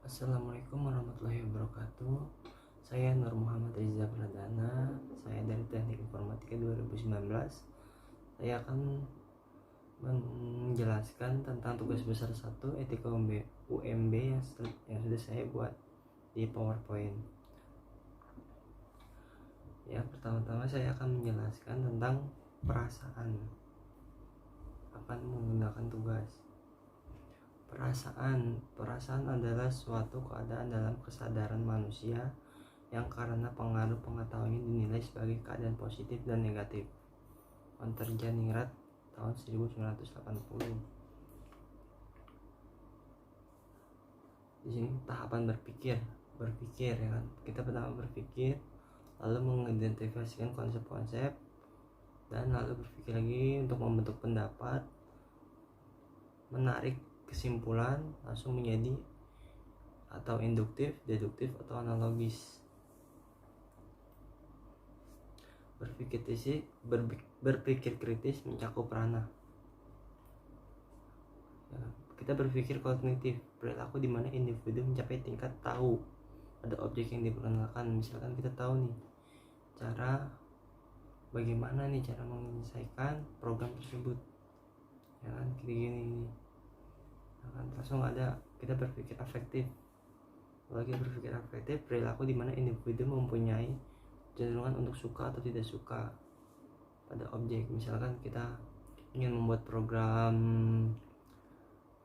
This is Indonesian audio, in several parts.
Assalamualaikum warahmatullahi wabarakatuh. Saya Nur Muhammad Riza Pradana. Saya dari Teknik Informatika 2019. Saya akan menjelaskan tentang tugas besar 1 etika UMB yang sudah saya buat di PowerPoint. Ya, pertama-tama saya akan menjelaskan tentang perasaan akan menggunakan tugas. Perasaan adalah suatu keadaan dalam kesadaran manusia yang karena pengaruh pengetahuannya dinilai sebagai keadaan positif dan negatif. Unterjaningrat tahun 1980. Di sini tahapan berpikir ya kan. Kita pertama berpikir, lalu mengidentifikasikan konsep-konsep, dan lalu berpikir lagi untuk membentuk pendapat, menarik kesimpulan, langsung menjadi atau induktif, deduktif, atau analogis. Berpikir kritis mencakup ranah. Ya, kita berpikir kognitif, perilaku di mana individu mencapai tingkat tahu ada objek yang diperkenalkan. Misalkan kita tahu nih bagaimana cara menyelesaikan program tersebut, ya kan, gini. Langsung ada kita berpikir afektif. Lagi berpikir afektif, perilaku di mana individu mempunyai cenderungan untuk suka atau tidak suka pada objek. Misalkan kita ingin membuat program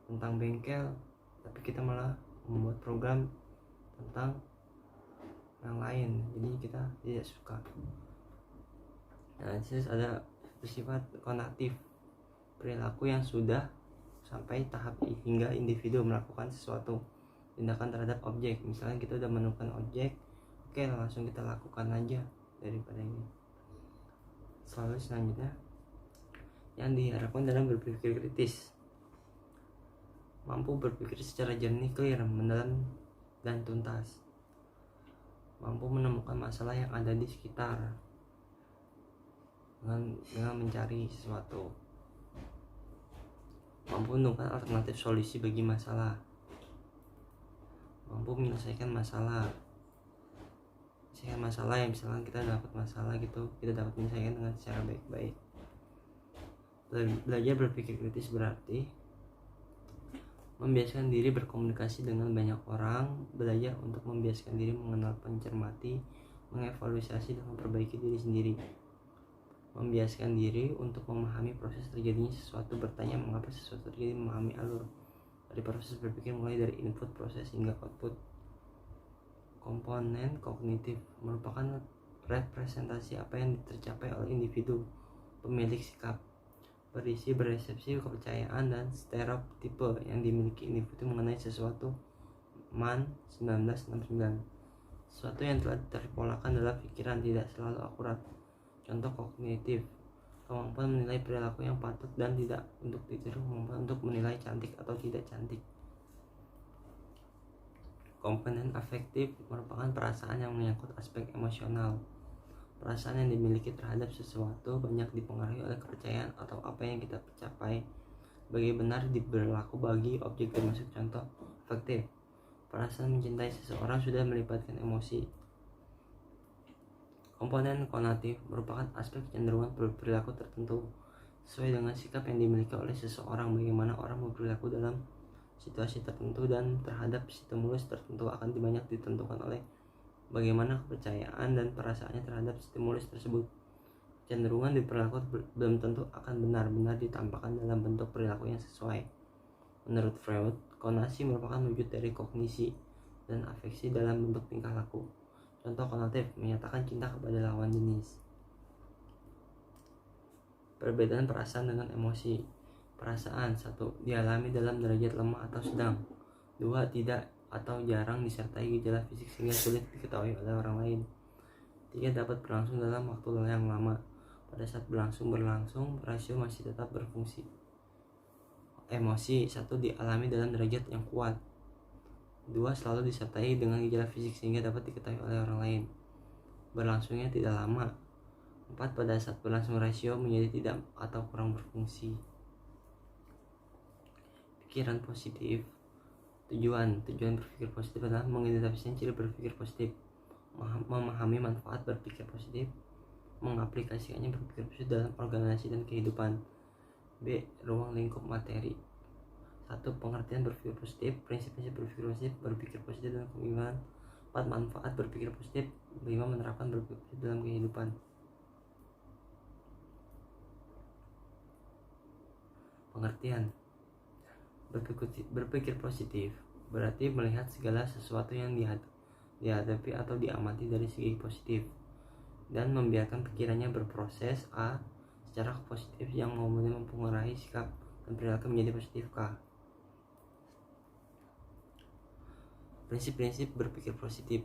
tentang bengkel, tapi kita malah membuat program tentang yang lain, jadi kita tidak suka. Nah, terus ada bersifat konatif, perilaku yang sudah sampai tahap hingga individu melakukan sesuatu tindakan terhadap objek. Misalnya kita udah menemukan objek, oke, langsung kita lakukan aja daripada ini. Selalu selanjutnya yang diharapkan dalam berpikir kritis, mampu berpikir secara jernih, clear, mendalam, dan tuntas. Mampu menemukan masalah yang ada di sekitar dengan mencari sesuatu. Mampu menemukan alternatif solusi bagi masalah. Mampu menyelesaikan masalah yang misalkan kita dapat masalah gitu, kita dapat menyelesaikan dengan secara baik-baik. Belajar berpikir kritis berarti membiasakan diri berkomunikasi dengan banyak orang, belajar untuk membiasakan diri mengenal, mencermati, mengevaluasi, dan memperbaiki diri sendiri. Membiasakan diri untuk memahami proses terjadinya sesuatu, bertanya mengapa sesuatu terjadi, memahami alur dari proses berpikir mulai dari input, proses, hingga output. Komponen kognitif merupakan representasi apa yang tercapai oleh individu, pemilik sikap, berisi beresepsi, kepercayaan, dan stereotipe yang dimiliki individu mengenai sesuatu. Mann 1969. Sesuatu yang telah terpolakan dalam pikiran tidak selalu akurat. Contoh kognitif: kemampuan menilai perilaku yang patut dan tidak untuk ditiru, kemampuan untuk menilai cantik atau tidak cantik. Komponen afektif merupakan perasaan yang menyangkut aspek emosional. Perasaan yang dimiliki terhadap sesuatu banyak dipengaruhi oleh kepercayaan atau apa yang kita capai sebagai benar berlaku bagi objek termasuk. Contoh afektif: perasaan mencintai seseorang sudah melibatkan emosi. Komponen konatif merupakan aspek kecenderungan perilaku tertentu sesuai dengan sikap yang dimiliki oleh seseorang. Bagaimana orang berperilaku dalam situasi tertentu dan terhadap stimulus tertentu akan banyak ditentukan oleh bagaimana kepercayaan dan perasaannya terhadap stimulus tersebut. Kecenderungan di perilaku belum tentu akan benar-benar ditampakkan dalam bentuk perilaku yang sesuai. Menurut Freud, konasi merupakan wujud dari kognisi dan afeksi dalam bentuk tingkah laku. Contoh konatif: menyatakan cinta kepada lawan jenis. Perbedaan perasaan dengan emosi. Perasaan: 1. Dialami dalam derajat lemah atau sedang. 2. Tidak atau jarang disertai gejala fisik sehingga sulit diketahui oleh orang lain. 3. Dapat berlangsung dalam waktu yang lama. Pada saat berlangsung, rasio masih tetap berfungsi. Emosi 1. Dialami dalam derajat yang kuat. 2. Selalu disertai dengan gejala fisik sehingga dapat diketahui oleh orang lain. Berlangsungnya tidak lama. 4. Pada saat berlangsung rasio menjadi tidak atau kurang berfungsi. Pikiran positif. Tujuan berpikir positif adalah mengidentifikasi ciri berpikir positif, memahami manfaat berpikir positif, mengaplikasikannya berpikir positif dalam organisasi dan kehidupan. B. Ruang lingkup materi. 1. Pengertian berpikir positif, prinsip-prinsip berpikir positif dalam kehidupan. 4. Manfaat berpikir positif. 5. Menerapkan berpikir positif dalam kehidupan. Pengertian berpikir positif berarti melihat segala sesuatu yang dihadapi atau diamati dari segi positif dan membiarkan pikirannya berproses secara positif yang mempengaruhi sikap dan perilaku menjadi positif. Prinsip-prinsip berpikir positif.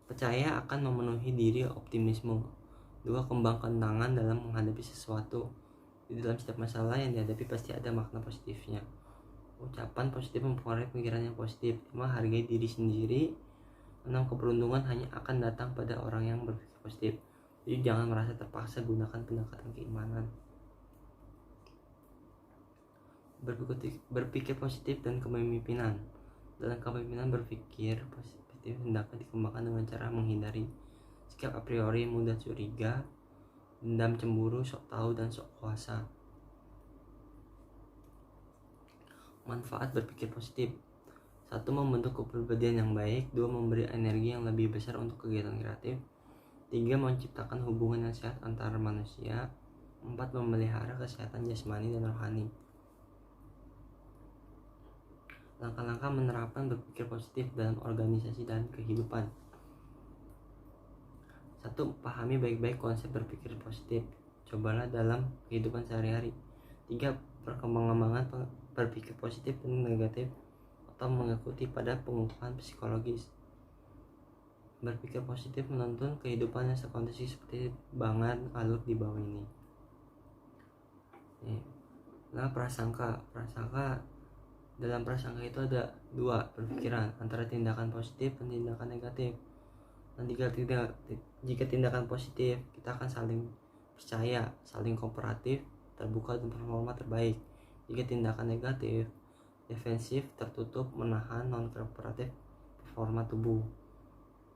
Percaya akan memenuhi diri optimisme. 2. Kembangkan tangan dalam menghadapi sesuatu. Di dalam setiap masalah yang dihadapi pasti ada makna positifnya. Ucapan positif mempengaruhi pikiran yang positif. 5. Hargai diri sendiri. 6. Keberuntungan hanya akan datang pada orang yang berpikir positif. Jadi jangan merasa terpaksa, gunakan pendekatan keimanan. Berpikir positif dan kepemimpinan. Dalam kepemimpinan berpikir positif hendaknya dikembangkan dengan cara menghindari sikap a priori mudah curiga, dendam, cemburu, sok tahu, dan sok kuasa. Manfaat berpikir positif. 1. Membentuk kepribadian yang baik. 2. Memberi energi yang lebih besar untuk kegiatan kreatif. 3. Menciptakan hubungan yang sehat antar manusia. 4. Memelihara kesehatan jasmani dan rohani. Langkah-langkah menerapkan berpikir positif dalam organisasi dan kehidupan. 1. Pahami baik-baik konsep berpikir positif. Cobalah dalam kehidupan sehari-hari. 3. Perkembangan berpikir positif dan negatif atau mengikuti pada pengukuhan psikologis. Berpikir positif menuntun kehidupan yang sekondisi seperti banget alur di bawah ini. Nah, prasangka. Dalam prasangka itu ada 2 berpikiran antara tindakan positif dan tindakan negatif. Dan jika tindakan positif, kita akan saling percaya, saling kooperatif, terbuka, dan performa terbaik. Jika tindakan negatif, defensif, tertutup, menahan, non kooperatif, performa tubuh.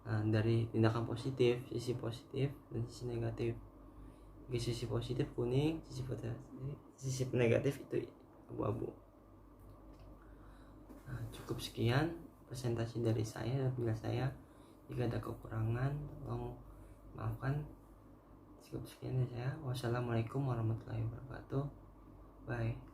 Nah, dari tindakan positif, sisi positif dan sisi negatif. Jika sisi positif kuning, sisi negatif itu abu-abu. Nah, cukup sekian presentasi dari saya. Bila saya jika ada kekurangan tolong maafkan. Cukup sekian dari saya. Wassalamualaikum warahmatullahi wabarakatuh. Bye.